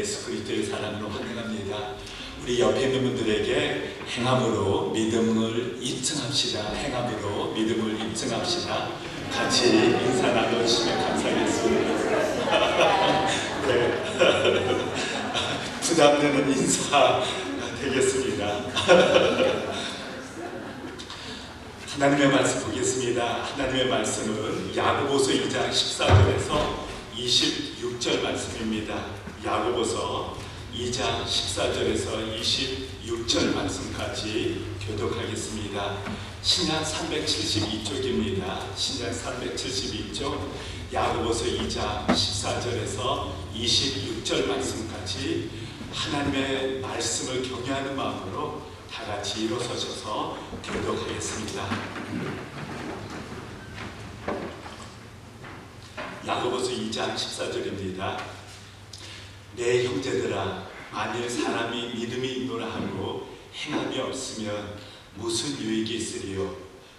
예수 그리스도의 사랑으로 환영합니다. 우리 옆에 있는 분들에게 행함으로 믿음을 입증합시다. 행함으로 믿음을 입증합시다. 같이 인사 나눠주시면 감사하겠습니다. 네. 부담되는 인사 되겠습니다. 하나님의 말씀 보겠습니다. 하나님의 말씀은 야고보서 2장 14절에서 26절 말씀입니다. 야고보서 2장 14절에서 26절 말씀까지 교독하겠습니다. 신약 372쪽입니다. 신약 372쪽 야고보서 2장 14절에서 26절 말씀까지 하나님의 말씀을 경외하는 마음으로 다 같이 일어서셔서 교독하겠습니다. 야고보서 2장 14절입니다. 내 형제들아, 만일 사람이 믿음이 있노라 하고 행함이 없으면 무슨 유익이 있으리요?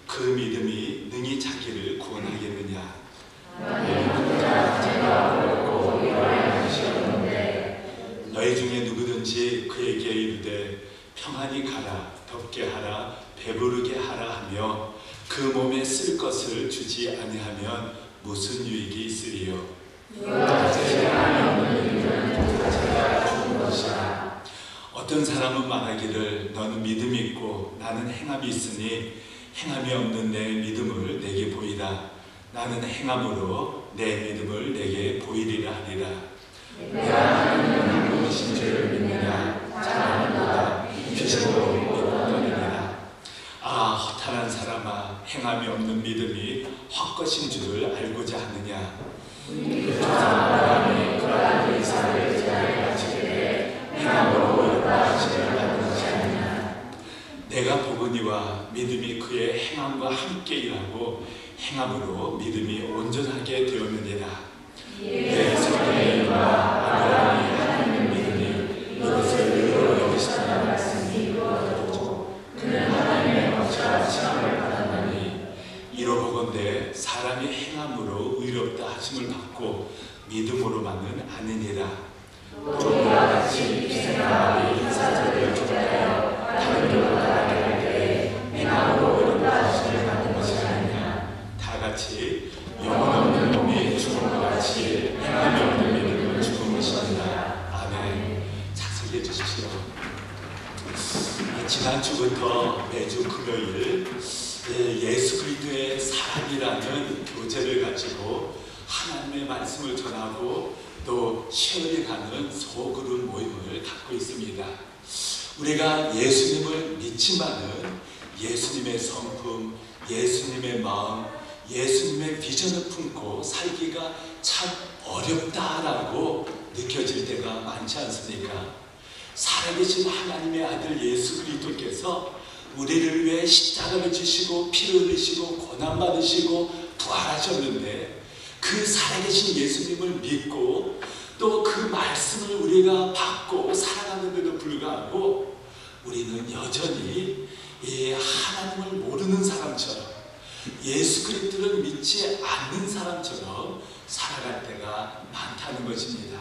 그 믿음이 능히 자기를 구원하겠느냐? 너희 중에 누구든지 그에게 이르되 평안히 가라, 덥게 하라, 배부르게 하라 하며 그 몸에 쓸 것을 주지 아니하면 무슨 유익이 있으리요? 어떤 사람은 말하기를 너는 믿음이 있고 나는 행함이 있으니 행함이 없는 내 믿음을 내게 보이라. 나는 행함으로 내 믿음을 내게 보이리라 하리라. 내가 하나님은 누구신 줄 믿느냐? 잘하는도다. 빛으로 믿고 떠내리라. 아, 허탄한 사람아, 행함이 없는 믿음이 헛것인 줄을 알고자 하느냐? 그 사람이 그러한 의사를 제하여 가지되 행함으로 요구하시는 받는 것이 아니냐? 내가 보거니와 믿음이 그의 행함과 함께 일하고 행함으로 믿음이 온전하게 되었느니라. 내 성경과 아브라함이 하나님을 믿으니 이것을 의로 여기시다는 말씀이 이루어졌고 그는 하나님의 법과 시험을 받았나니 이로보건대 사람이 행함으로 의롭다 하심을 받고 믿음으로만은 아니니라. 또 이와 같이 생각이 인사절을 좁다여 다른 교보다 할 때에 행함으로 의롭다 하심을 받는 것이 아니냐. 다 같이 영혼 없는 몸이 죽음과 같이 행함이 없는 믿음은 죽은 것이니라. 아멘. 작성해 주십시오. 지난주부터 매주 금요일 예수 그리스도의 사랑이라는 교재를 가지고 하나님의 말씀을 전하고 또 쉐어링하는 소그룹 모임을 갖고 있습니다. 우리가 예수님을 믿지만은 예수님의 성품, 예수님의 마음, 예수님의 비전을 품고 살기가 참 어렵다라고 느껴질 때가 많지 않습니까? 살아계신 하나님의 아들 예수 그리스도께서 우리를 위해 십자가를 지시고 피를 흘리시고 고난받으시고 부활하셨는데 그 살아계신 예수님을 믿고 또 그 말씀을 우리가 받고 살아가는데도 불구하고 우리는 여전히 하나님을 모르는 사람처럼 예수 그리스도를 믿지 않는 사람처럼 살아갈 때가 많다는 것입니다.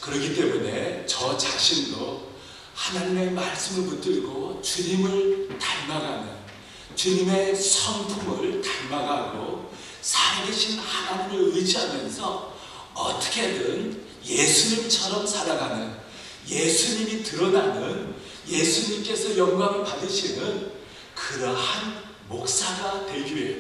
그렇기 때문에 저 자신도 하나님의 말씀을 붙들고 주님을 닮아가는 주님의 성품을 닮아가고 살아계신 하나님을 의지하면서 어떻게든 예수님처럼 살아가는 예수님이 드러나는 예수님께서 영광을 받으시는 그러한 목사가 되기 위해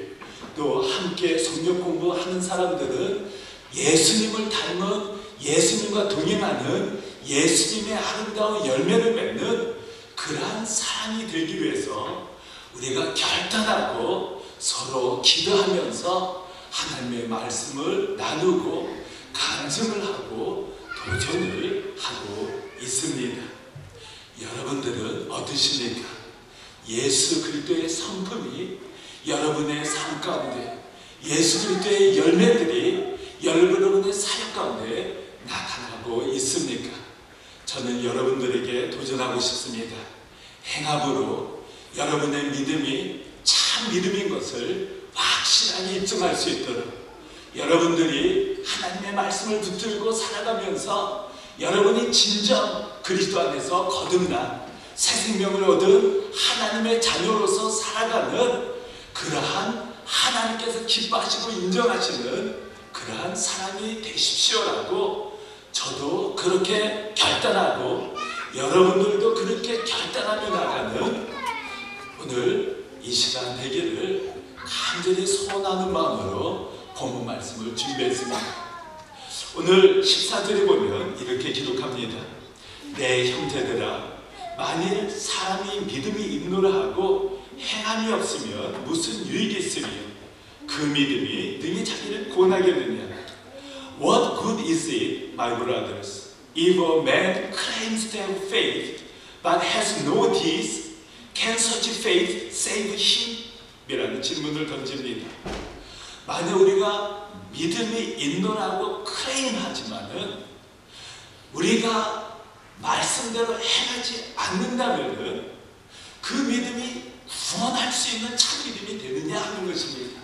또 함께 성경 공부하는 사람들은 예수님을 닮은 예수님과 동행하는 예수님의 아름다운 열매를 맺는 그러한 사람이 되기 위해서 우리가 결단하고 서로 기도하면서 하나님의 말씀을 나누고 간증을 하고 도전을 하고 있습니다. 여러분들은 어떠십니까? 예수 그리스도의 성품이 여러분의 삶 가운데 예수 그리스도의 열매들이 여러분의 사역 가운데 나타나고 있습니까? 저는 여러분들에게 도전하고 싶습니다. 행함으로 여러분의 믿음이 참 믿음인 것을 확실하게 입증할 수 있도록 여러분들이 하나님의 말씀을 붙들고 살아가면서 여러분이 진정 그리스도 안에서 거듭난 새 생명을 얻은 하나님의 자녀로서 살아가는 그러한 하나님께서 기뻐하시고 인정하시는 그러한 사람이 되십시오라고 저도 그렇게 결단하고 여러분들도 그렇게 결단하며 나가는 오늘 이 시간 되기를 간절히 소원하는 마음으로 본문 말씀을 준비했습니다. 오늘 14절에 보면 이렇게 기록합니다. 내 형제들아, 만일 사람이 믿음이 있노라 하고 행함이 없으면 무슨 유익이 있으며 그 믿음이 능히 자기를 구원하겠느냐. What good is it, my brothers, if a man claims to have faith but has no deeds? Can such faith save him? 이라는 질문을 던집니다. 만약 우리가 믿음이 있노라고 클레임하지만은 우리가 말씀대로 행하지 않는다면은 그 믿음이 구원할 수 있는 참 믿음이 되느냐 하는 것입니다.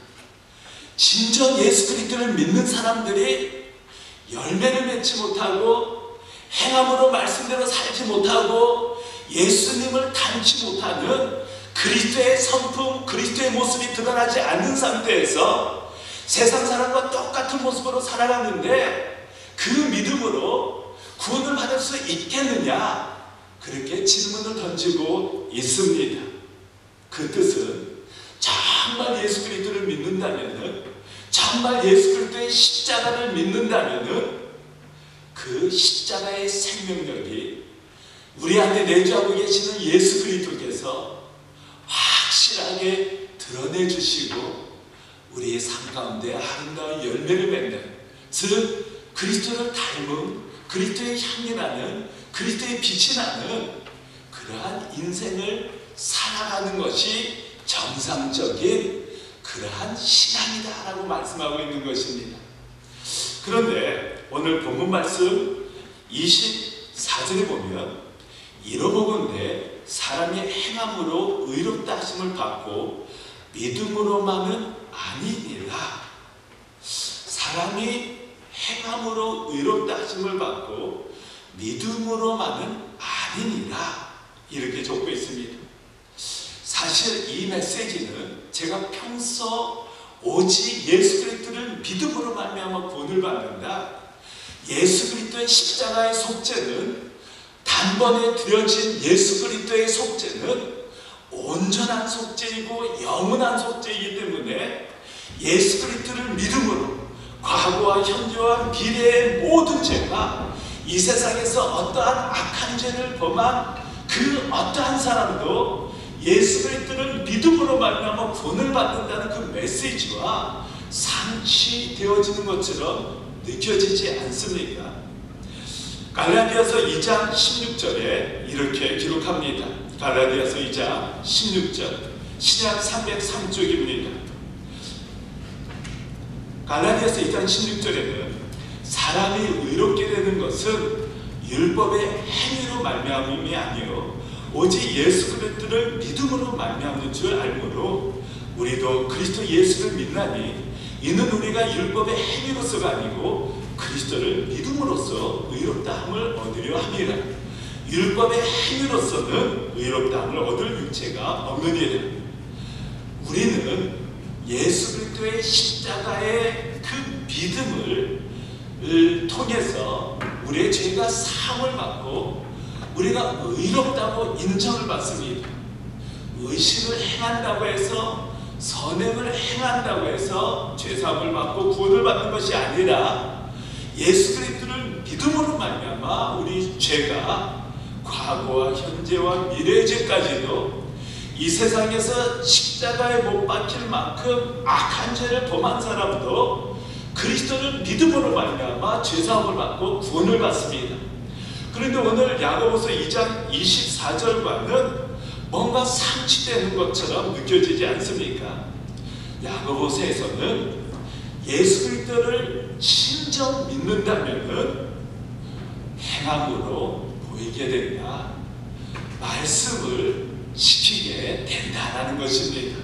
진정 예수 그리스도를 믿는 사람들이 열매를 맺지 못하고 행함으로 말씀대로 살지 못하고 예수님을 닮지 못하는 그리스도의 성품, 그리스도의 모습이 드러나지 않는 상태에서 세상 사람과 똑같은 모습으로 살아가는데 그 믿음으로 구원을 받을 수 있겠느냐? 그렇게 질문을 던지고 있습니다. 그 뜻은 정말 예수 그리스도를 믿는다면은, 정말 예수 그리스도의 십자가를 믿는다면은 그 십자가의 생명력이 우리한테 내주하고 계시는 예수 그리스도께서 확실하게 드러내주시고 우리의 삶 가운데 아름다운 열매를 맺는, 즉 그리스도를 닮은, 그리스도의 향이 나는, 그리스도의 빛이 나는 그러한 인생을 살아가는 것이 정상적인 그러한 신앙이다 라고 말씀하고 있는 것입니다. 그런데 오늘 본문 말씀 24절에 보면 이러보건대 사람이 행함으로 의롭다 하심을 받고 믿음으로만은 아니니라. 사람이 행함으로 의롭다 하심을 받고 믿음으로만은 아니니라. 이렇게 적고 있습니다. 사실 이 메시지는 제가 평소 오직 예수 그리스도를 믿음으로 말미암아 구원을 받는다, 예수 그리스도의 십자가의 속죄는, 단번에 드려진 예수 그리스도의 속죄는 온전한 속죄이고 영원한 속죄이기 때문에 예수 그리스도를 믿음으로 과거와 현재와 미래의 모든 죄가, 이 세상에서 어떠한 악한 죄를 범한 그 어떠한 사람도 예수 그리스도를 믿음으로 말미암아 구원을 받는다는 그 메시지와 상치되어지는 것처럼 느껴지지 않습니까? 갈라디아서 2장 16절에 이렇게 기록합니다. 갈라디아서 2장 16절, 신약 303쪽입니다. 갈라디아서 2장 16절에는 사람이 의롭게 되는 것은 율법의 행위로 말미암음이 아니요 오직 예수 그리스도를 믿음으로 말미암는 줄 알므로 우리도 그리스도 예수를 믿나니 이는 우리가 율법의 행위로서가 아니고 그리스도를 믿음으로써 의롭다함을 얻으려 함이라. 율법의 행위로서는 의롭다함을 얻을 육체가 없느니라. 우리는 예수 그리스도의 십자가의 그 믿음을 통해서 우리의 죄가 사함을 받고 우리가 의롭다고 인정을 받습니다. 의식을 행한다고 해서, 선행을 행한다고 해서 죄사함을 받고 구원을 받는 것이 아니라 예수 그리스도를 믿음으로 말미암아 우리 죄가 과거와 현재와 미래의 죄까지도 이 세상에서 십자가에 못 박힐 만큼 악한 죄를 범한 사람도 그리스도를 믿음으로 말미암아 죄사함을 받고 구원을 받습니다. 그런데 오늘 야고보서 2장 24절과는 뭔가 상치되는 것처럼 느껴지지 않습니까? 야고보서에서는 예수 그리스도를 진정 믿는다면은 행함으로 보이게 된다, 말씀을 지키게 된다라는 것입니다.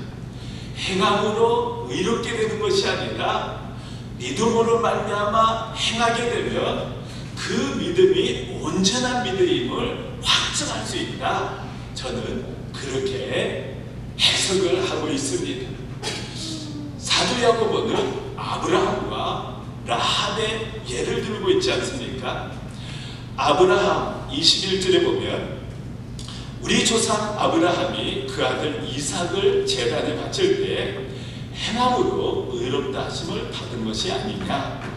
행함으로 의롭게 되는 것이 아니라 믿음으로 말미암아 행하게 되면 그 믿음이 온전한 믿음을 확증할 수 있다. 저는 그렇게 해석을 하고 있습니다. 사도 야고보는 아브라함과 라합의 예를 들고 있지 않습니까? 아브라함 21절에 보면 우리 조상 아브라함이 그 아들 이삭을 제단에 바칠 때 행함으로 의롭다 하심을 받은 것이 아니냐.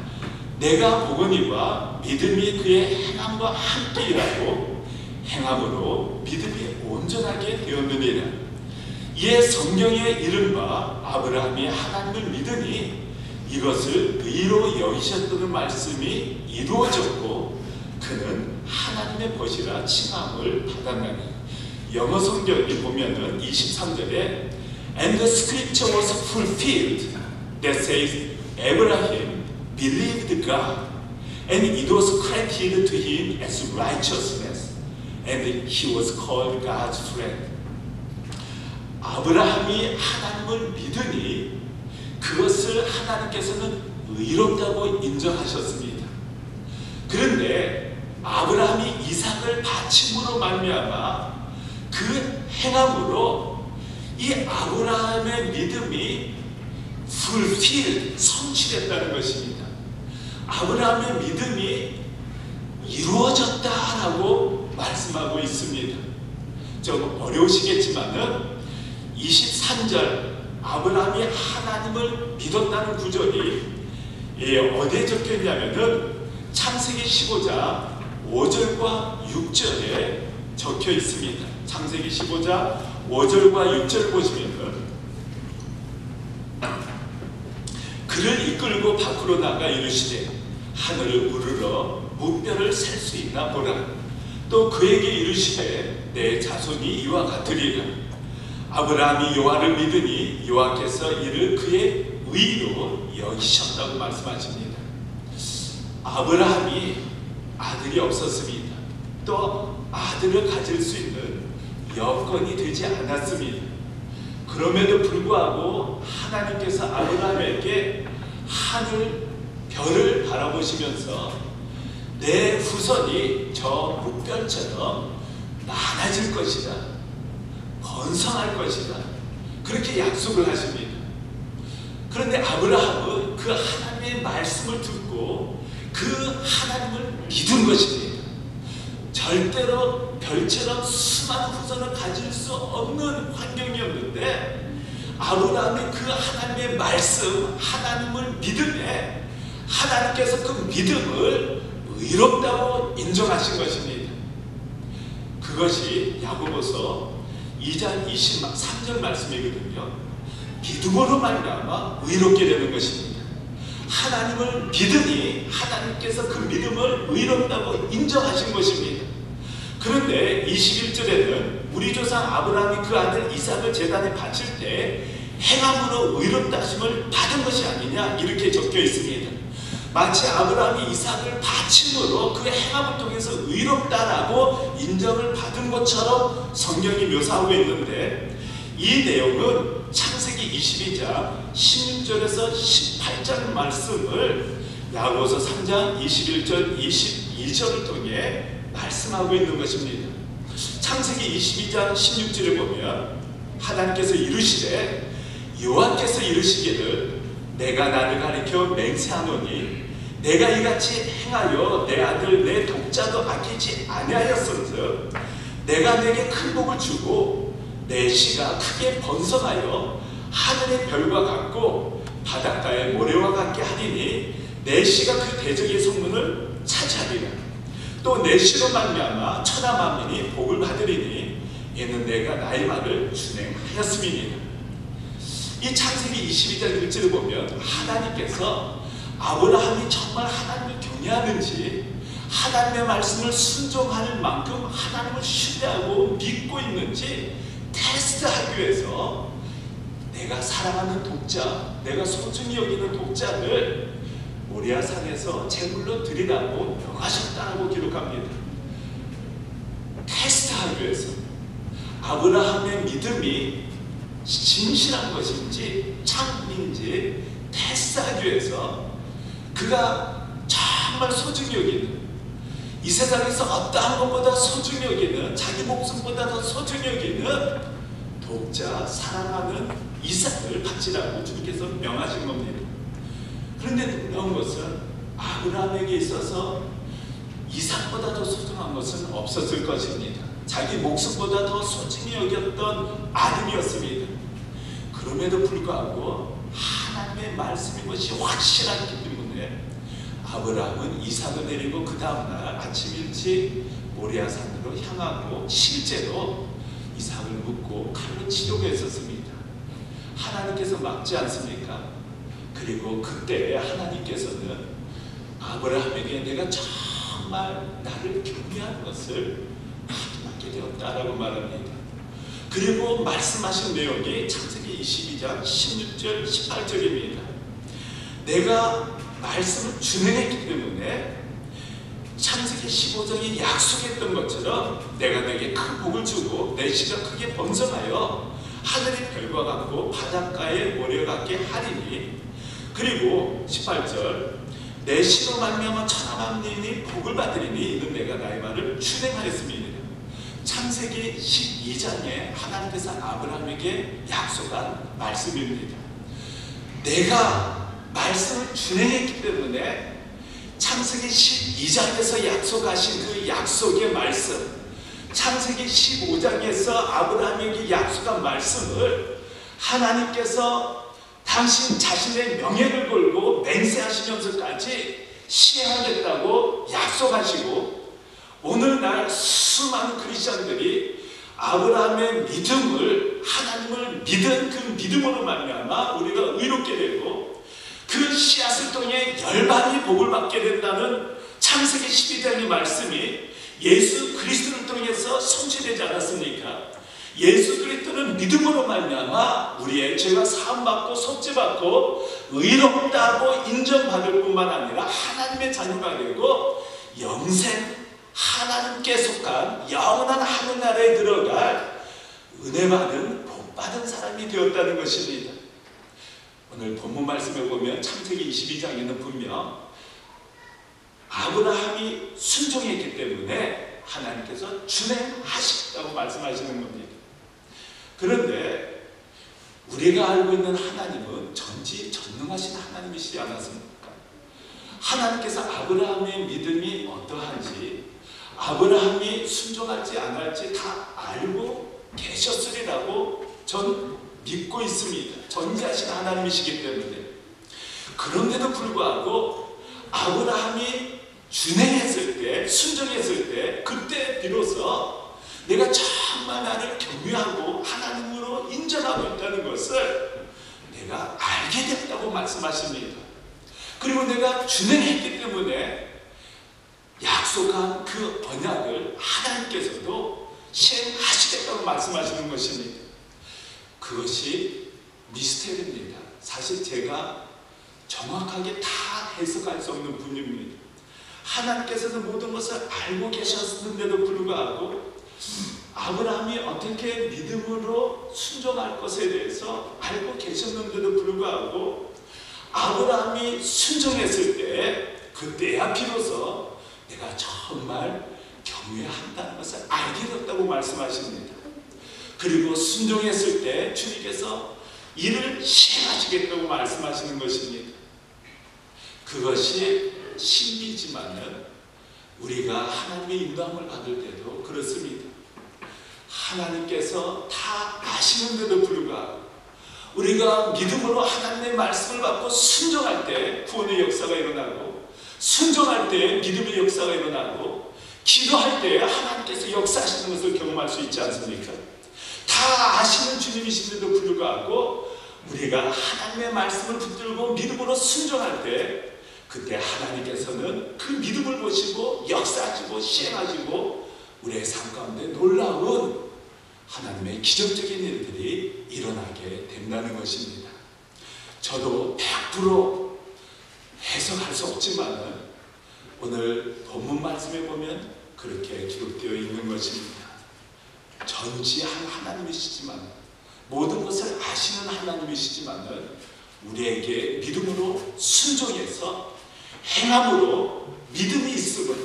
내가 보거니와 믿음이 그의 행함과 함께 일하고 행함으로 믿음이 온전하게 되었느니라. 이에 성경에 이른 바 아브라함이 하나님을 믿으니 이것을 의로 여기셨다는 말씀이 이루어졌고 그는 하나님의 것이라 칭함을 받았나니. 영어 성경이 보면은 23절에 And the scripture was fulfilled that says Abraham believed God and it was credited to him as righteousness and he was called God's friend. 아브라함이 하나님을 믿으니 그것을 하나님께서는 의롭다고 인정하셨습니다. 그런데 아브라함이 이삭을 바침으로 말미암아 그 행함으로 이 아브라함의 믿음이 fulfilled, 성취됐다는 것입니다. 아브라함의 믿음이 이루어졌다라고 말씀하고 있습니다. 좀 어려우시겠지만은 23절 아브라함이 하나님을 믿었다는 구절이 어디에 적혀 있냐면은 창세기 15장 5절과 6절에 적혀 있습니다. 창세기 15장 5절과 6절 보시면은 그를 이끌고 밖으로 나가 이르시되 하늘을 우러러 무뼈를 셀 수 있나 보라. 또 그에게 이르시되 내 자손이 이와 같으리라. 아브라함이 여호와를 믿으니 여호와께서 이를 그의 의로 여기셨다고 말씀하십니다. 아브라함이 아들이 없었습니다. 또 아들을 가질 수 있는 여건이 되지 않았습니다. 그럼에도 불구하고 하나님께서 아브라함에게 하늘 별을 바라보시면서 내 후손이 저 묵별처럼 많아질 것이다, 번성할 것이다, 그렇게 약속을 하십니다. 그런데 아브라함은 그 하나님의 말씀을 듣고 그 하나님을 믿은 것입니다. 절대로 별처럼 수많은 후손을 가질 수 없는 환경이었는데 아브라함이 그 하나님의 말씀, 하나님을 믿음에 하나님께서 그 믿음을 의롭다고 인정하신 것입니다. 그것이 야고보서 2장 23절 말씀이거든요. 믿음으로 말미암아 의롭게 되는 것입니다. 하나님을 믿으니 하나님께서 그 믿음을 의롭다고 인정하신 것입니다. 그런데 21절에는 우리 조상 아브라함이 그 아들 이삭을 제단에 바칠 때 행함으로 의롭다 하심을 받은 것이 아니냐 이렇게 적혀 있습니다. 마치 아브라함이 이삭을 바침으로 그 행함을 통해서 의롭다라고 인정을 받은 것처럼 성경이 묘사하고 있는데 이 내용은 창세기 22장 16절에서 18절 말씀을 야고보서 3장 21절 22절을 통해 말씀하고 있는 것입니다. 창세기 22장 16절에 보면 하나님께서 이르시되 여호와께서 이르시기를 내가 나를 가리켜 맹세하노니 내가 이같이 행하여 내 아들 내 독자도 아끼지 아니하였은즉 내가 내게 큰 복을 주고 내 씨가 크게 번성하여 하늘의 별과 같고 바닷가의 모래와 같게 하리니 내 씨가 그 대적의 성문을 차지하리라. 또 내 씨로 말미암아 천하 만민이 복을 받으리니 이는 내가 나의 말을 준행하였음이니라. 이 창세기 22장 1절을 보면 하나님께서 아브라함이 정말 하나님을 경외하는지 하나님의 말씀을 순종할 만큼 하나님을 신뢰하고 믿고 있는지 테스트하기 위해서 내가 사랑하는 독자, 내가 소중히 여기는 독자를 모리아산에서 제물로 드리라고 명하셨다고 기록합니다. 테스트하기 위해서 아브라함의 믿음이 진실한 것인지 참인지 테스트하기 위해서 그가 정말 소중히 여기는 이 세상에서 어떠한 것보다 소중히 여기는, 자기 목숨보다 더 소중히 여기는 독자 사랑하는 이삭을 바치라고 주님께서 명하신 겁니다. 그런데 놀라운 것은 아브라함에게 있어서 이삭보다 더 소중한 것은 없었을 것입니다. 자기 목숨보다 더 소중히 여겼던 아들이었습니다. 그럼에도 불구하고 하나님의 말씀인 것이 확실하기 때문에 아브라함은 이삭을 데리고 그 다음날 아침 일찍 모리아산으로 향하고 실제로 이삭을 묻고 칼로 치려고 했었습니다. 하나님께서 막지 않습니까? 그리고 그때 하나님께서는 아브라함에게 내가 정말 나를 경외하는 것을 확인하게 되었다라고 말합니다. 그리고 말씀하신 내용이 창세기 22장 16절 18절입니다. 내가 말씀을 준행했기 때문에 창세기 15장이 약속했던 것처럼 내가 내게 큰 복을 주고 내 씨가 크게 번성하여 하늘의 별과 같고 바닷가의 모래와 같게 하리니, 그리고 18절 내 씨로 말미암아 천하만민이 복을 받으리니 이는 내가 나의 말을 준행하였습니다. 창세기 12장에 하나님께서 아브라함에게 약속한 말씀입니다. 내가 말씀을 준행했기 때문에 창세기 12장에서 약속하신 그 약속의 말씀, 창세기 15장에서 아브라함에게 약속한 말씀을 하나님께서 당신 자신의 명예를 걸고 맹세하시면서까지 시행하겠다고 약속하시고, 오늘날 수많은 크리스천들이 아브라함의 믿음을, 하나님을 믿은 그 믿음으로 말미암아 우리가 의롭게 되고 그 씨앗을 통해 열방이 복을 받게 된다는 창세기 12장의 말씀이 예수 그리스도를 통해서 성취되지 않았습니까? 예수 그리스도는 믿음으로 말미암아 우리의 죄가 사함받고 속죄받고 의롭다고 인정받을 뿐만 아니라 하나님의 자녀가 되고 영생 하나님께 속한 영원한 하늘나라에 들어갈 은혜받은 복받은 사람이 되었다는 것입니다. 오늘 본문 말씀에 보면 창세기 22장에는 분명 아브라함이 순종했기 때문에 하나님께서 준행하시겠다고 말씀하시는 겁니다. 그런데 우리가 알고 있는 하나님은 전지전능하신 하나님이시지 않았습니까? 하나님께서 아브라함의 믿음이 어떠한지, 아브라함이 순종할지 안 할지 다 알고 계셨으리라고 전 믿고 있습니다. 전지하신 하나님이시기 때문에. 그런데도 불구하고 아브라함이 준행했을 때, 순종했을 때, 그때 비로소 내가 정말 나를 경외하고 하나님으로 인정하고 있다는 것을 내가 알게 됐다고 말씀하십니다. 그리고 내가 준행했기 때문에 약속한 그 언약을 하나님께서도 시행하시겠다고 말씀하시는 것입니다. 그것이 미스테리입니다. 사실 제가 정확하게 다 해석할 수 없는 분입니다. 하나님께서는 모든 것을 알고 계셨는데도 불구하고 아브라함이 어떻게 믿음으로 순종할 것에 대해서 알고 계셨는데도 불구하고 아브라함이 순종했을 때 그때야 비로소 내가 정말 경외한다는 것을 알게 됐다고 말씀하십니다. 그리고 순종했을 때 주님께서 이를 시행하시겠다고 말씀하시는 것입니다. 그것이 신비지만은 우리가 하나님의 인도함을 받을 때도 그렇습니다. 하나님께서 다 아시는데도 불구하고 우리가 믿음으로 하나님의 말씀을 받고 순종할 때 구원의 역사가 일어나고, 순종할 때 믿음의 역사가 일어나고, 기도할 때 하나님께서 역사하시는 것을 경험할 수 있지 않습니까? 다 아시는 주님이신데도 불구하고 우리가 하나님의 말씀을 붙들고 믿음으로 순종할 때 그때 하나님께서는 그 믿음을 보시고 역사하시고 시행하시고 우리의 삶 가운데 놀라운 하나님의 기적적인 일들이 일어나게 된다는 것입니다. 저도 100% 해석할 수 없지만 오늘 본문 말씀에 보면 그렇게 기록되어 있는 것입니다. 전지한 하나님이시지만, 모든 것을 아시는 하나님이시지만 우리에게 믿음으로 순종해서 행함으로 믿음이 있음을,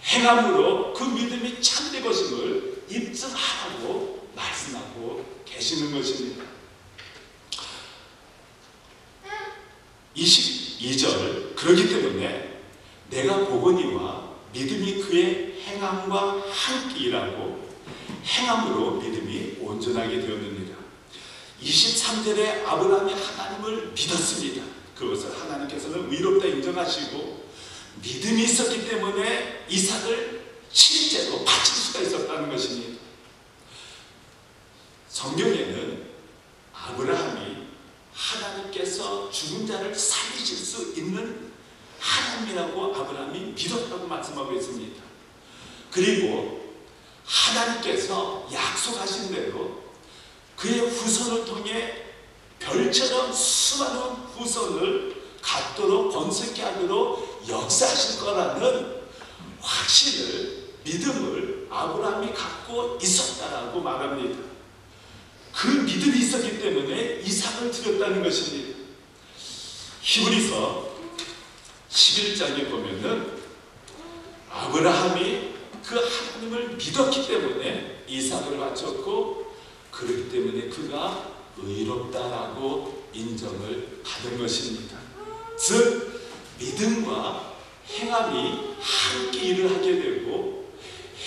행함으로 그 믿음이 참된 것임을 입증하라고 말씀하고 계시는 것입니다. 22절, 그렇기 때문에 내가 보거니와 믿음이 그의 행함과 함께 일하고 행함으로 믿음이 온전하게 되었느니라. 23절에 아브라함이 하나님을 믿었습니다. 그것을 하나님께서는 의롭다 인정하시고 믿음이 있었기 때문에 이삭을 실제로 바칠 수가 있었다는 것입니다. 성경에는 아브라함이 하나님께서 죽은 자를 살리실 수 있는 하나님이라고 아브라함이 믿었다고 말씀하고 있습니다. 그리고 하나님께서 약속하신 대로 그의 후손을 통해 별처럼 수많은 후손을 갖도록 번성케 하도록 역사하실 거라는 확신을, 믿음을 아브라함이 갖고 있었다라고 말합니다. 그 믿음이 있었기 때문에 이삭을 드렸다는 것입니다. 히브리서 11장에 보면은 아브라함이 그 하나님을 믿었기 때문에 이삭을 바쳤고, 그렇기 때문에 그가 의롭다라고 인정을 받은 것입니다. 즉 믿음과 행함이 함께 일을 하게 되고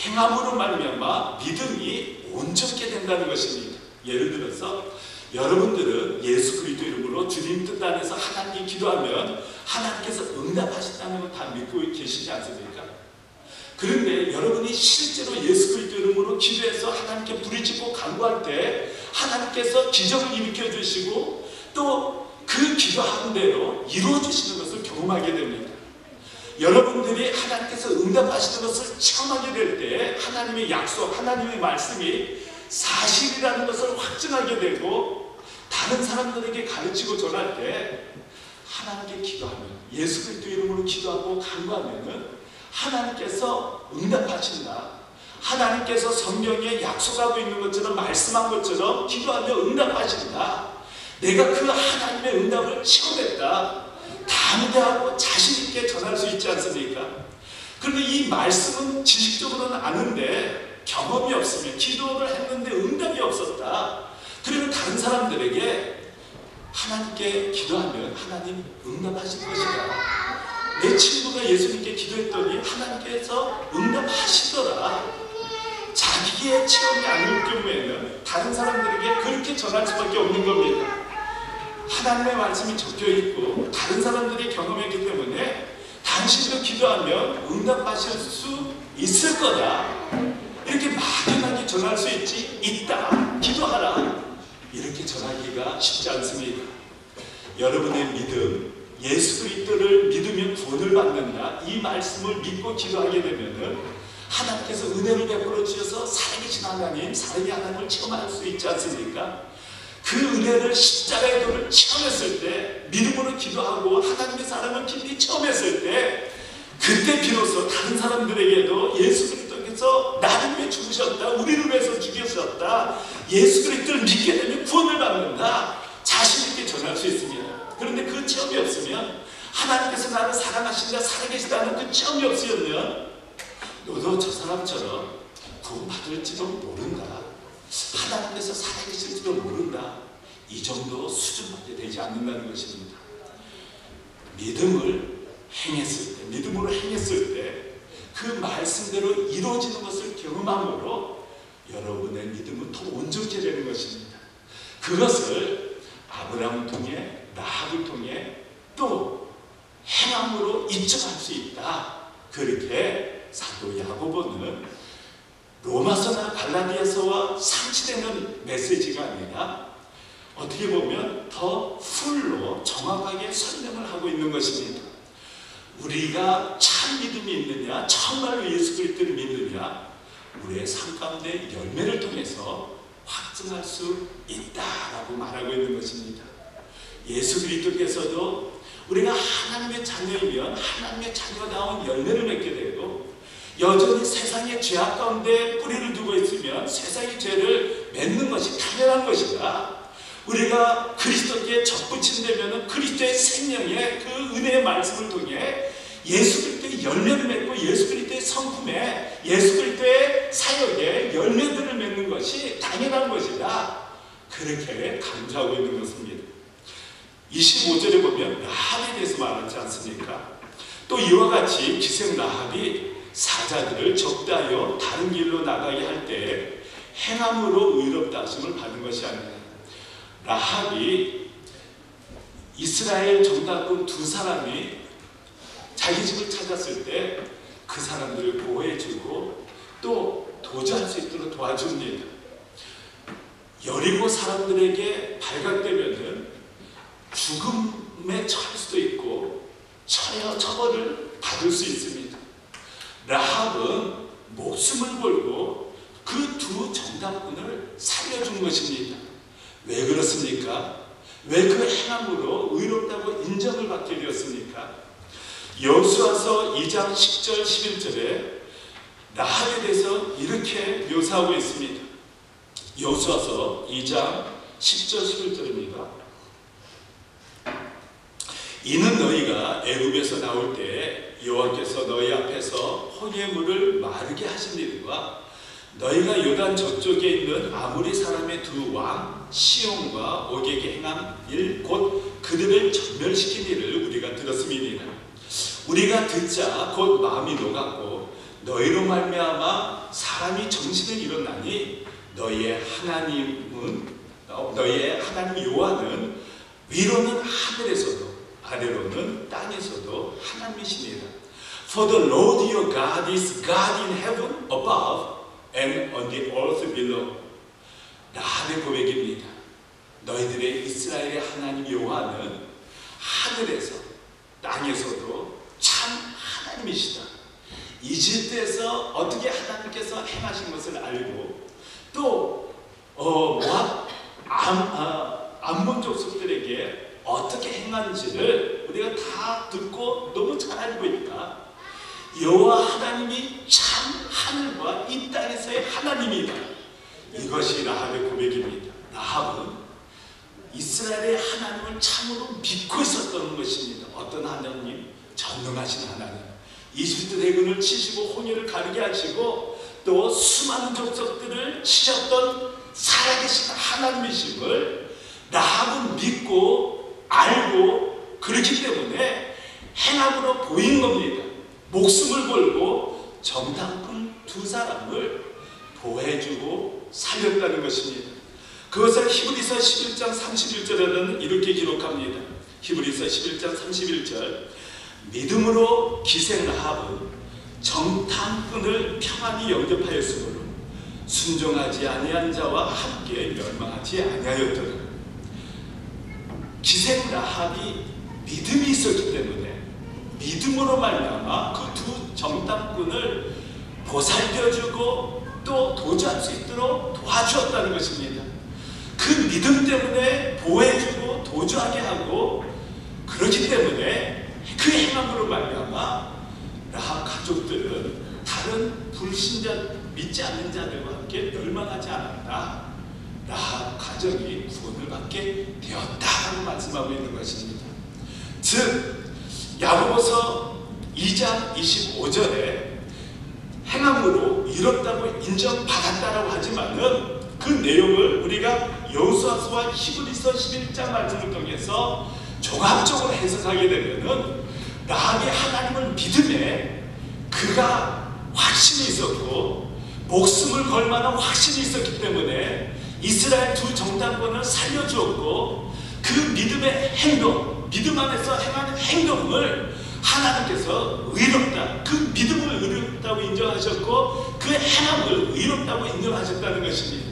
행함으로 말미암아 믿음이 온전케 된다는 것입니다. 예를 들어서 여러분들은 예수 그리스도 이름으로 주님 뜻 안에서 하나님께 기도하면 하나님께서 응답하신다는 걸 다 믿고 계시지 않습니까? 그런데 여러분이 실제로 예수 그리스도 이름으로 기도해서 하나님께 부르짖고 간구할 때 하나님께서 기적을 일으켜 주시고 또 그 기도하는 대로 이루어 주시는 것을 경험하게 됩니다. 여러분들이 하나님께서 응답하시는 것을 체험하게 될 때 하나님의 약속, 하나님의 말씀이 사실이라는 것을 확증하게 되고 다른 사람들에게 가르치고 전할 때 하나님께 기도하면, 예수 그리스도 이름으로 기도하고 간구하면은 하나님께서 응답하신다. 하나님께서 성경에 약속하고 있는 것처럼 말씀한 것처럼 기도하며 응답하신다. 내가 그 하나님의 응답을 체험했다. 담대하고 자신있게 전할 수 있지 않습니까? 그런데 이 말씀은 지식적으로는 아는데 경험이 없으면, 기도를 했는데 응답이 없었다. 그리고 다른 사람들에게 하나님께 기도하면 하나님 응답하실 것이다. 내 친구가 예수님께 기도했더니 하나님께서 응답하시더라. 자기의 체험이 아닐 경우에는 다른 사람들에게 그렇게 전할 수밖에 없는 겁니다. 하나님의 말씀이 적혀있고 다른 사람들이 경험했기 때문에 당신도 기도하면 응답하실 수 있을 거다. 이렇게 막연하게 전할 수 있다. 기도하라. 이렇게 전하기가 쉽지 않습니다. 여러분의 믿음, 예수 그리스도를 믿으면 구원을 받는다. 이 말씀을 믿고 기도하게 되면은 하나님께서 은혜를 베풀어 주셔서 살아계신 하나님, 살아계신 하나님을 체험할 수 있지 않습니까? 그 은혜를 십자가의 도를 체험했을 때, 믿음으로 기도하고 하나님의 사랑을 깊이 체험했을 때, 그때 비로소 다른 사람들에게도 예수 그리스도께서 나를 위해 죽으셨다, 우리를 위해서 죽으셨다, 예수 그리스도를 믿게 되면 구원을 받는다, 자신 있게 전할 수 있습니다. 그런데 그 체험이 없으면, 하나님께서 나를 사랑하신다, 살아계시다는 그 체험이 없으면 너도 저 사람처럼 구원받을지도 모른다, 하나님께서 살아계실지도 모른다, 이 정도 수준밖에 되지 않는다는 것입니다. 믿음을 행했을 때, 믿음으로 행했을 때 그 말씀대로 이루어지는 것을 경험함으로 여러분의 믿음은 더 온전케 되는 것입니다. 그것을 아브라함을 통해, 라합을 통해 또 행함으로 입증할 수 있다. 그렇게 사도 야고보는 로마서나 갈라디아서와 상치되는 메시지가 아니라 어떻게 보면 더 풀로 정확하게 설명을 하고 있는 것입니다. 우리가 참 믿음이 있느냐, 정말로 예수 그리스도를 믿느냐, 우리의 삶 가운데 열매를 통해서 확증할 수 있다라고 말하고 있는 것입니다. 예수 그리스도께서도 우리가 하나님의 자녀이면 하나님의 자녀다운 열매를 맺게 되고, 여전히 세상의 죄악 가운데 뿌리를 두고 있으면 세상의 죄를 맺는 것이 당연한 것이다. 우리가 그리스도께 접붙인다면 그리스도의 생명의 그 은혜의 말씀을 통해 예수 그리스도의 열매를 맺고 예수 그리스도의 성품에, 예수 그리스도의 사역에 열매들을 맺는 것이 당연한 것이다, 그렇게 강조하고 있는 것입니다. 25절에 보면 라합에 대해서 말하지 않습니까? 또 이와 같이 기생 라합이 사자들을 적대하여 다른 길로 나가게 할 때 행함으로 의롭다 하심을 받은 것이 아니라, 라합이 이스라엘 정탐꾼 두 사람이 자기 집을 찾았을 때 그 사람들을 보호해주고 또 도주할 수 있도록 도와줍니다. 여리고 사람들에게 발각되면은 죽음에 처할 수도 있고 처벌을 받을 수 있습니다. 라합은 목숨을 걸고 그 두 정탐꾼을 살려준 것입니다. 왜 그렇습니까? 왜 그 행함으로 의롭다고 인정을 받게 되었습니까? 여호수아서 2장 10절 11절에 라합에 대해서 이렇게 묘사하고 있습니다. 여호수아서 2장 10절 11절입니다. 이는 너희가 애굽에서 나올 때 여호와께서 너희 앞에서 홍해의 물을 마르게 하신 일과 너희가 요단 저쪽에 있는 아모리 사람의 두 왕 시온과 오게게 행한 일, 곧 그들을 전멸시킨 일을 우리가 들었음이니라. 우리가 듣자 곧 마음이 녹았고 너희로 말미암아 사람이 정신을 잃었나니 너희의 하나님 여호와는 위로는 하늘에서도 아래로는 땅에서도 하나님이시니라. For the Lord your God is God in heaven above and on the earth below. 라합의 고백입니다. 너희들의 이스라엘의 하나님 여호와는 하늘에서 땅에서도 참 하나님이시다. 이집트에서 어떻게 하나님께서 행하신 것을 알고 또 암몬 족속들에게 어떻게 행한지를 우리가 다 듣고 너무 잘 알고 있다. 여호와 하나님이 참 하늘과 이 땅에서의 하나님이다. 이것이 라합의 고백입니다. 라합은 이스라엘의 하나님을 참으로 믿고 있었던 것입니다. 어떤 하나님? 전능하신 하나님. 이집트 대군을 치시고 홍해를 가르게 하시고 또 수많은 족속들을 치셨던 살아계신 하나님이심을 라합은 믿고 알고 그렇기 때문에 행함으로 보인 겁니다. 목숨을 걸고 정탐꾼 두 사람을 보호해주고 살렸다는 것입니다. 그것을 히브리서 11장 31절에는 이렇게 기록합니다. 히브리서 11장 31절 믿음으로 기생 라합은 정탐꾼을 평안히 영접하였으므로 순종하지 아니한 자와 함께 멸망하지 아니하였더라. 기생 라합이 믿음이 있었기 때문에 믿음으로 말미암아 그 두 정탐꾼을 보살펴주고 또 도주할 수 있도록 도와주었다는 것입니다. 그 믿음 때문에 보호해주고 도주하게 하고 그렇기 때문에 그 행함으로 말미암아 라합 가족들은 다른 불신자 믿지 않는 자들과 함께 멸망하지 않았다. 라합 가정이 구원을 받게 되었다라고 말씀하고 있는 것입니다. 즉 야고보서 2장 25절에 행함으로 이롭다고 인정받았다라고 하지만은 그 내용을 우리가 여호수아서와 히브리서 11장 말씀을 통해서 종합적으로 해석하게 되면은 라합이 하나님을 믿음에 그가 확신이 있었고 목숨을 걸 만한 확신이 있었기 때문에 이스라엘 두 정탐꾼을 살려주었고 그 믿음의 행동, 믿음 안에서 행하는 행동을 하나님께서 의롭다, 그 믿음을 의롭다고 인정하셨고 그 행함을 의롭다고 인정하셨다는 것입니다.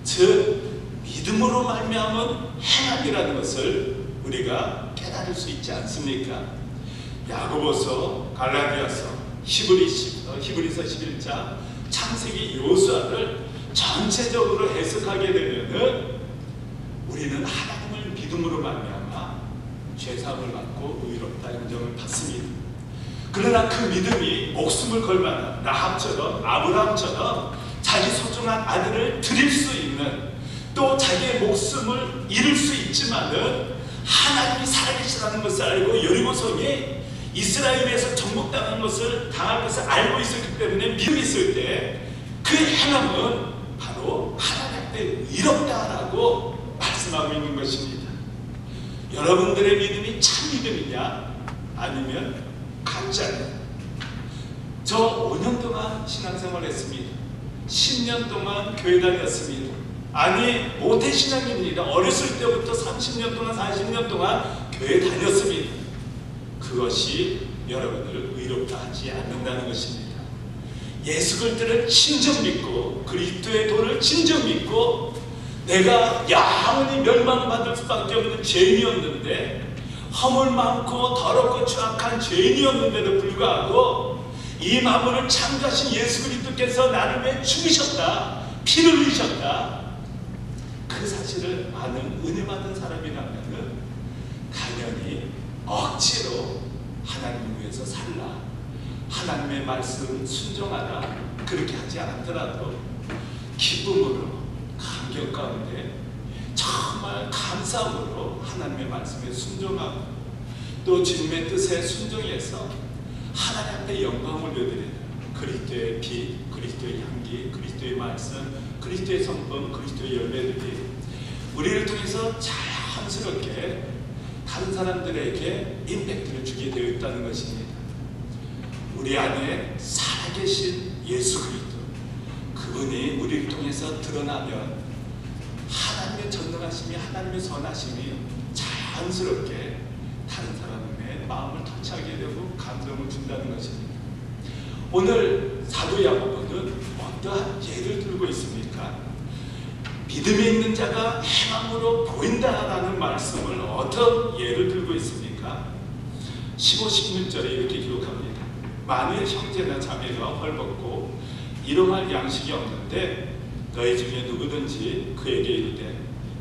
즉 믿음으로 말미암은 행함이라는 것을 우리가 깨달을 수 있지 않습니까? 야고보서, 갈라디아서, 히브리서 11장, 창세기, 여호수아를 전체적으로 해석하게 되면은 우리는 하나님을 믿음으로 말미암아 죄사함을 받고 의롭다 인정을 받습니다. 그러나 그 믿음이 목숨을 걸 만한 라합처럼 아브라함처럼 자기 소중한 아들을 드릴 수 있는 또 자기의 목숨을 잃을 수 있지만은 하나님이 살아계시다는 것을 알고 여리고성이 이스라엘에서 정복당한 것을 당할 것을 알고 있었기 때문에 믿음이 있을 때 그 행함은 바로 하나님 앞에 의롭다라고 말씀하고 있는 것입니다. 여러분들의 믿음이 참 믿음이냐 아니면 가짜냐? 저 5년 동안 신앙생활을 했습니다. 10년 동안 교회 다녔습니다. 아니 모태신앙입니다. 어렸을 때부터 30년 동안 40년 동안 교회 다녔습니다. 그것이 여러분을 의롭다 하지 않는다는 것입니다. 예수 그리스도를 진정 믿고 그리스도의 도를 진정 믿고 내가 영원히 멸망받을 수밖에 없는 죄인이었는데 허물 많고 더럽고 추악한 죄인이었는데도 불구하고 이 만물을 창조하신 예수 그리스도께서 나를 위해 죽으셨다, 피를 흘리셨다, 그 사실을 아는 은혜 받은 사람이라면 당연히 억지로 하나님을 위해서 살라, 하나님의 말씀 순종하라, 그렇게 하지 않더라도 기쁨으로 감격 가운데 정말 감사함으로 하나님의 말씀에 순종하고 또 주님의 뜻에 순종해서 하나님 앞에 영광을 올려드리는 그리스도의 빛, 그리스도의 향기, 그리스도의 말씀, 그리스도의 성품, 그리스도의 열매들이 우리를 통해서 자연스럽게 다른 사람들에게 임팩트를 주게 되어 있다는 것입니다. 우리 안에 살아계신 예수 그리스도, 그분이 우리를 통해서 드러나면 하나님의 전능하심이, 하나님의 선하심이 자연스럽게 다른 사람의 마음을 터치하게 되고 감동을 준다는 것입니다. 오늘 사도 야고보는 어떠한 예를 들고 있습니까? 믿음이 있는 자가 행함으로 보인다라는 말씀을 어떤 예를 들고 있습니까? 15, 16절에 이렇게 기록합니다. 만일 형제나 자매가 헐벗고 일용할 양식이 없는데 너희 중에 누구든지 그에게 이르되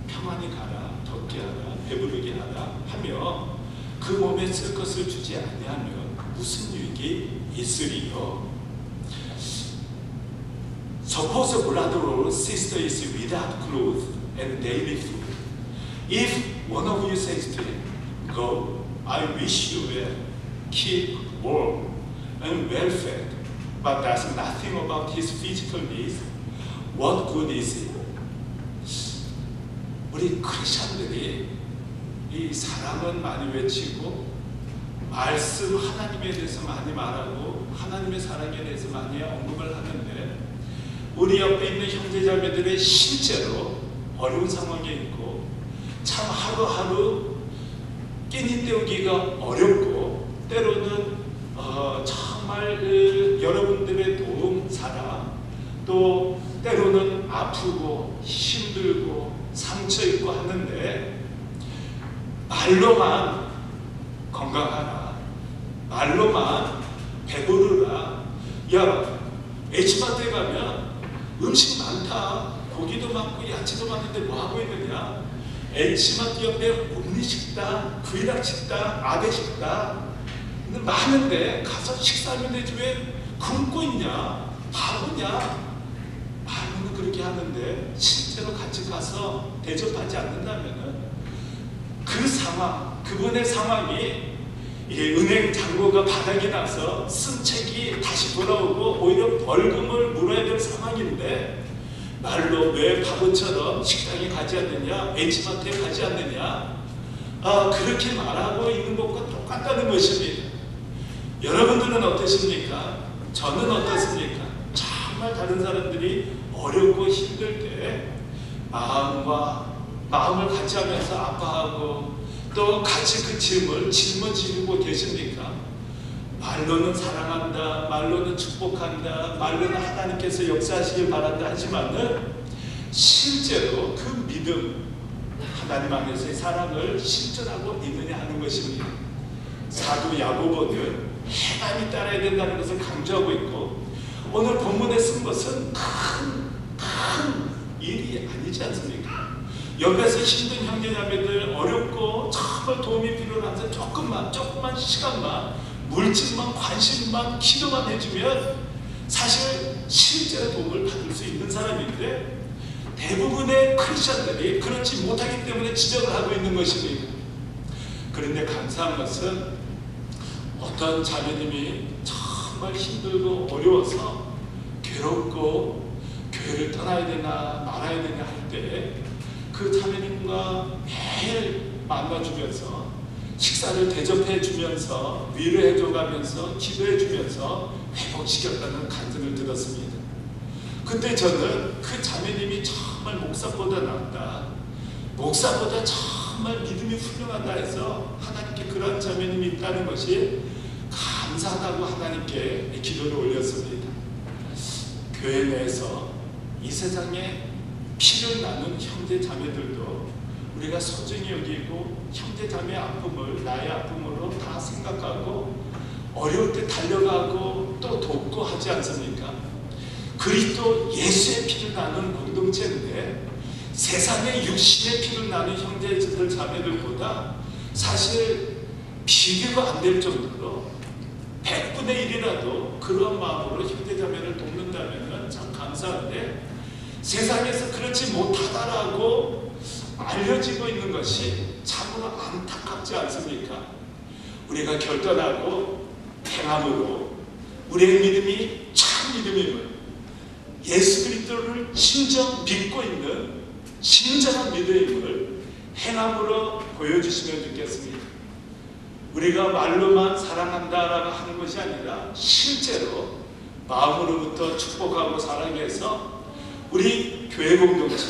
평안히 가라, 덥게 하라, 배부르게 하라 하며 그 몸에 쓸 것을 주지 아니하면 무슨 유익이 있으리요? Suppose a brother or sister is without clothes and daily food. If one of you says to him, Go, I wish you well, keep warm and well fed, but does nothing about his physical needs, what good is it? 우리 크리스천들이 이 사랑은 많이 외치고 말씀 하나님에 대해서 많이 말하고 하나님의 사랑에 대해서 많이 언급을 하는데 우리 옆에 있는 형제자매들이 실제로 어려운 상황에 있고 참 하루하루 끼니 때우기가 어렵고 때로는 정말 여러분들의 도움, 사랑, 또 때로는 아프고 힘들고 상처 있고 하는데 말로만 건강하라, 말로만 배부르라, 야 H마트에 가면 음식 많다, 고기도 많고 야채도 많은데 뭐하고 있느냐, H마트 옆에 옴니식당, 구이락식당, 아베식당 많은데 가서 식사하면 되지 왜 굶고 있냐, 바보냐. 말로는 그렇게 하는데 실제로 같이 가서 대접하지 않는다면 그 상황, 그분의 상황이 은행 잔고가 바닥이 나서 쓴 책이 다시 돌아오고 오히려 벌금을 물어야 될 상황인데 말로 왜 바보처럼 식당에 가지 않느냐, H마트에 가지 않느냐, 그렇게 말하고 있는 것과 똑같다는 것입니다. 여러분들은 어떠십니까? 저는 어떻습니까? 정말 다른 사람들이 어렵고 힘들 때 마음을 같이 하면서 아파하고 또 같이 그 짐을 짊어지고 계십니까? 말로는 사랑한다, 말로는 축복한다, 말로는 하나님께서 역사하시길 바란다 하지만은 실제로 그 믿음, 하나님 안에서의 사랑을 실천하고 있느냐 하는 것입니다. 사도 야고보는 행함이 따라야 된다는 것을 강조하고 있고 오늘 본문에 쓴 것은 큰 일이 아니지 않습니까? 옆에서 힘든 형제자매들 어렵고 정말 도움이 필요한데 조금만 시간만, 물질만, 관심만, 기도만 해주면 사실 실제로 도움을 받을 수 있는 사람인데 대부분의 크리스천들이 그렇지 못하기 때문에 지적을 하고 있는 것입니다. 그런데 감사한 것은 어떤 자매님이 정말 힘들고 어려워서 괴롭고 교회를 떠나야 되나 말아야 되나 할 때 그 자매님과 매일 만나주면서 식사를 대접해 주면서 위로해 줘가면서 기도해 주면서 회복시켰다는 간증을 들었습니다. 그때 저는 그 자매님이 정말 목사보다 낫다, 목사보다 정말 믿음이 훌륭하다 해서 하나님께 그런 자매님이 있다는 것이 감사하다고 하나님께 기도를 올렸습니다. 교회 내에서 이 세상에 피를 나눈 형제 자매들도 우리가 소중히 여기고 형제 자매의 아픔을 나의 아픔으로 다 생각하고 어려울 때 달려가고 또 돕고 하지 않습니까? 그리스도 예수의 피를 나눈 공동체인데 세상의 육신의 피를 나눈 형제들 자매들보다 사실 비교가 안 될 정도로 100분의 1이라도 그런 마음으로 형제 자매를 돕는다면 참 감사한데, 세상에서 그렇지 못하다라고 알려지고 있는 것이 참으로 안타깝지 않습니까? 우리가 결단하고 행함으로 우리의 믿음이 참 믿음임을, 예수 그리스도를 진정 믿고 있는 진정한 믿음임을 행함으로 보여주시면 좋겠습니다. 우리가 말로만 사랑한다라고 하는 것이 아니라 실제로 마음으로부터 축복하고 사랑해서 우리 교회 공동체,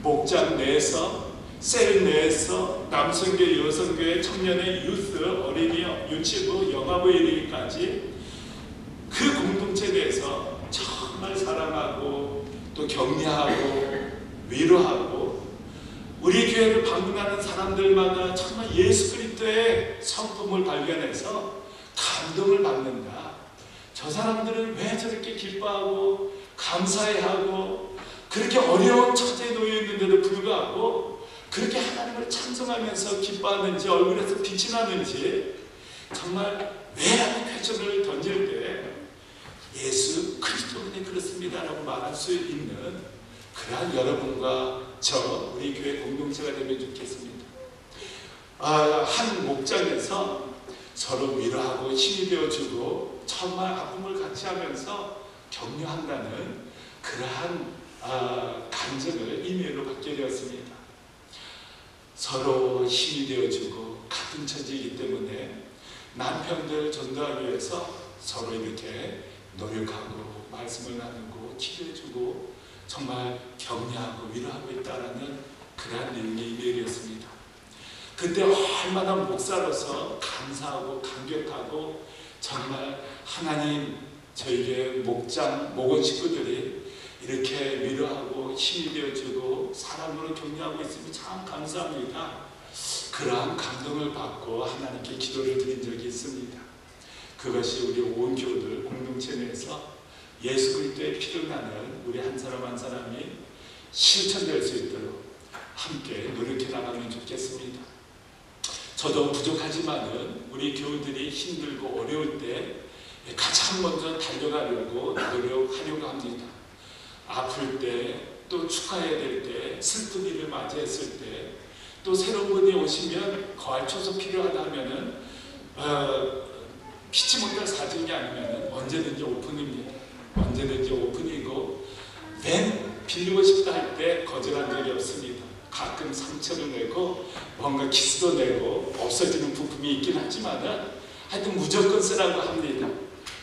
목장 내에서, 셀 내에서, 남성교회, 여성교회, 청년회, 유스, 어린이, 유치부, 영화부에 이르기까지 그 공동체에 대해서 정말 사랑하고 또 격려하고 위로하고 우리 교회를 방문하는 사람들마다 정말 예수 그리스도의 성품을 발견해서 감동을 받는다. 저 사람들은 왜 저렇게 기뻐하고 감사해하고 그렇게 어려운 처지에 놓여 있는데도 불구하고 그렇게 하나님을 찬송하면서 기뻐하는지, 얼굴에서 빛이 나는지, 정말 왜라는 퀘스천을 던질 때 예수 그리스도는 그렇습니다라고 말할 수 있는 그러한 여러분과 저 우리 교회 공동체가 되면 좋겠습니다. 한 목장에서 서로 위로하고 힘이 되어주고 정말 아픔을 같이 하면서 격려한다는 그러한 간증을 이메일로 받게 되었습니다. 서로 힘이 되어주고 같은 처지이기 때문에 남편들 전도하기 위해서 서로 이렇게 노력하고 말씀을 나누고 기도해주고 정말 격려하고 위로하고 있다는 그러한 내용의 이메일이었습니다. 그때 얼마나 목사로서 감사하고 감격하고 정말 하나님 저에게 목장, 목원 식구들이 이렇게 위로하고 힘이 되어주고 사랑으로 격려하고 있으니 참 감사합니다. 그러한 감동을 받고 하나님께 기도를 드린 적이 있습니다. 그것이 우리 온 교우들 공동체 내에서 예수 그리스도의 피를 나는 우리 한 사람 한 사람이 실천될 수 있도록 함께 노력해 나가면 좋겠습니다. 저도 부족하지만은 우리 교우들이 힘들고 어려울 때 가장 먼저 달려가려고 노력하려고 합니다. 아플 때, 또 축하해야 될 때, 슬픈 일을 맞이했을 때, 또 새로운 분이 오시면 거할초소 필요하다 하면은 피치 못할 사정이 아니면은 언제든지 오픈입니다. 언제든지 오픈이고, ven 빌리고 싶다 할 때 거절한 적이 없습니다. 가끔 상처를 내고 뭔가 키스도 내고 없어지는 부품이 있긴 하지만은 하여튼 무조건 쓰라고 합니다.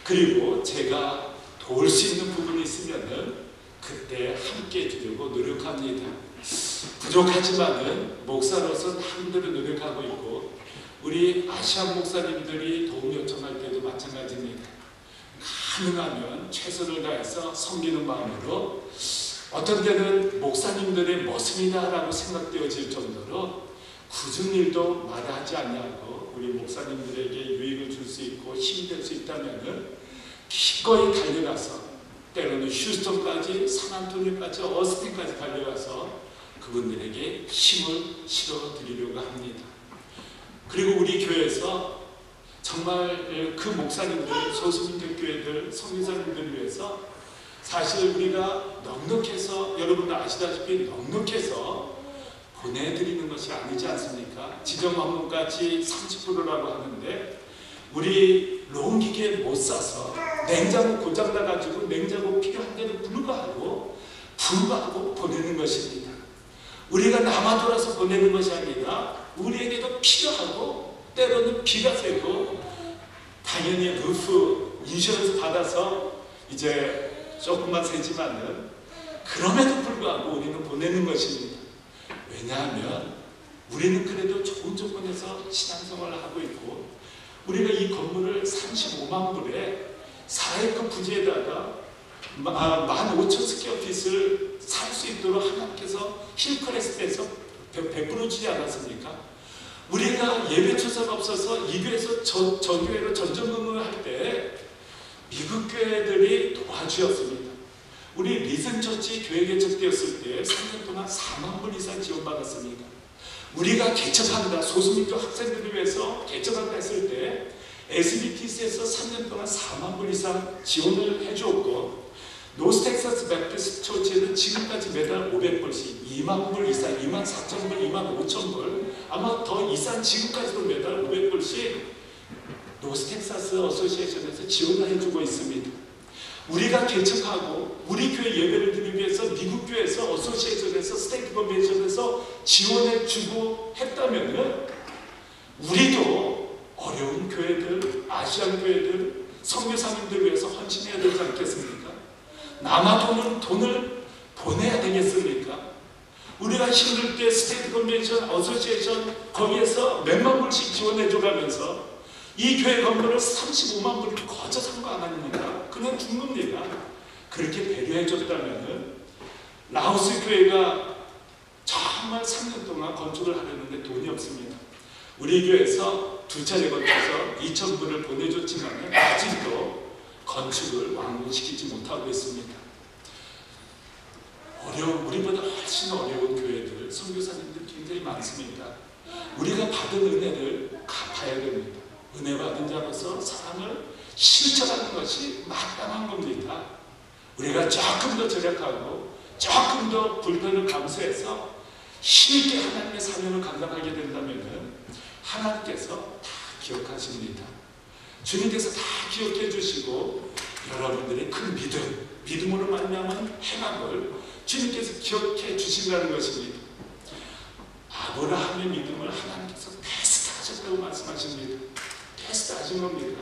그리고 제가 도울 수 있는 부분이 있으면은 그때 함께 해주려고 노력합니다. 부족하지만은 목사로서 나름대로 노력하고 있고, 우리 아시안 목사님들이 도움 요청할 때도 마찬가지입니다. 가능하면 최선을 다해서 섬기는 마음으로, 어떤 때는 목사님들의 머슴이다라고 생각되어질 정도로 굳은 일도 마다하지 않냐고 우리 목사님들에게 유익을 줄 수 있고 힘이 될 수 있다면 기꺼이 달려가서, 때로는 휴스턴까지, 산안토니오까지, 어스틴까지 달려가서 그분들에게 힘을 실어드리려고 합니다. 그리고 우리 교회에서 정말 그 목사님들, 소수민족 교회들, 선교사님들을 위해서 사실 우리가 넉넉해서, 여러분 아시다시피 넉넉해서 보내드리는 것이 아니지 않습니까? 지정 업무까지 30%라고 하는데 우리 롱기계 못 사서 냉장고 고장나가지고 냉장고 필요한데도 불구하고 보내는 것입니다. 우리가 남아돌아서 보내는 것이 아니라 우리에게도 필요하고 때로는 비가 새고 당연히 루프 인슈런스 받아서 이제 조금만 새지만은 그럼에도 불구하고 우리는 보내는 것입니다. 왜냐하면 우리는 그래도 좋은 조건에서 신앙생활을 하고 있고 우리가 이 건물을 35만 불에 사이클 부지에다가 15,000스퀘어핏을 살 수 있도록 하나님께서 힐크레스트에서 베풀어 주지 않았습니까? 우리가 예배 초사가 없어서 이 교회에서 저 교회로 전전긍긍을 할 때 미국 교회들이 도와주었습니다. 우리 리즌처치 교회 개척되었을 때 3년 동안 4만 불 이상 지원받았습니다. 우리가 개척한다, 소수민족 학생들을 위해서 개척한다 했을 때 SBTC에서 3년 동안 4만 불 이상 지원을 해주었고 노스텍사스 베프티스트 처치에는 지금까지 매달 500불씩 2만 불 이상, 2만 4천 불, 2만 5천 불 아마 더 이상 지금까지도 매달 500불씩 노스텍사스 어소시에이션에서 지원을 해주고 있습니다. 우리가 개척하고 우리 교회 예배를 드리기 위해서 미국 교회에서 어소시에이션에서 스테이트 컨벤션에서 지원해주고 했다면은 우리도 어려운 교회들, 아시안 교회들, 선교사님들 위해서 헌신해야 되지 않겠습니까? 남아도는 돈을 보내야 되겠습니까? 우리가 힘들 때 스테이트 컨벤션, 어소시에이션 거기에서 몇만 불씩 지원해줘가면서 이 교회 건물을 35만 불을 거저 산 거 아닙니까? 그냥 준 겁니다. 그렇게 배려해줬다면 라오스 교회가 정말 3년 동안 건축을 하려는데 돈이 없습니다. 우리 교회에서 두 차례 거쳐서 2,000불을 보내줬지만 아직도 건축을 완공시키지 못하고 있습니다. 우리보다 훨씬 어려운 교회들, 선교사님들 굉장히 많습니다. 우리가 받은 은혜를 갚아야 됩니다. 은혜 받은 자로서 사랑을 실천하는 것이 마땅한 겁니다. 우리가 조금 더 절약하고 조금 더 불편을 감수해서 힘있게 하나님의 사명을 감당하게 된다면 하나님께서 다 기억하십니다. 주님께서 다 기억해 주시고 여러분들의 큰 믿음으로 말미암은 행함을 주님께서 기억해 주신다는 것입니다. 아브라함의 믿음을 하나님께서 테스트하셨다고 말씀하십니다. 테스트하신 겁니다.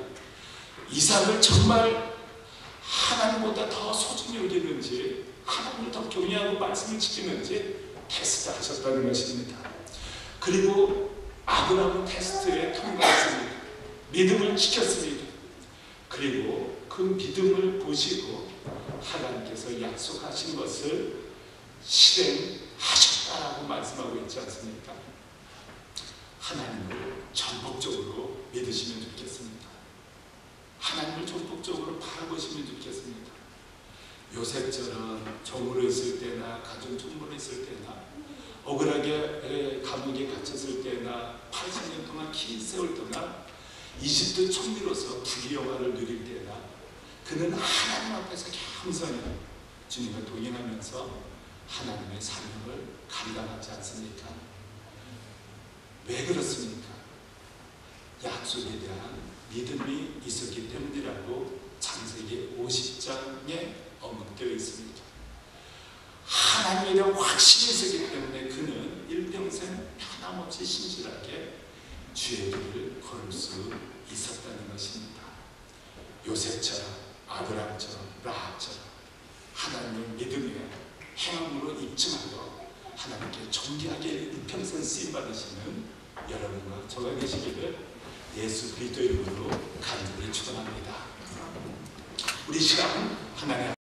이삭을 정말 하나님보다 더 소중히 여기는지 하나님을 더 경외하고 말씀을 지키는지 테스트하셨다는 것입니다. 그리고 아브라함은 테스트에 통과했습니다. 믿음을 지켰습니다. 그리고 그 믿음을 보시고 하나님께서 약속하신 것을 실행하셨다라고 말씀하고 있지 않습니까? 하나님을 전폭적으로 믿으시면 좋겠습니다. 하나님을 전폭적으로 바라보시면 좋겠습니다. 요셉처럼 종으로 있을 때나 가정 총무로 있을 때나 억울하게 감옥에 갇혔을 때나 80년 동안 긴 세월 동안 이집트 총리로서 부귀영화를 누릴 때나 그는 하나님 앞에서 겸손히 주님과 동행하면서 하나님의 사명을 감당하지 않습니까? 왜 그렇습니까? 약속에 대한 믿음이 있었기 때문이라고 창세기 50장에 언급되어 있습니다. 하나님에 대한 확신이 있었기 때문에 그는 일평생 변함없이 신실하게 주의 길을 걸을 수 있었다는 것입니다. 요셉처럼, 아브라함처럼, 라합처럼 하나님의 믿음의 행함으로 입증하여 하나님께 존귀하게 일평생 쓰임받으시는 여러분과 저가 계시기를 예수 그리스도 이름으로 간절히 축원합니다. 우리 시간 하나님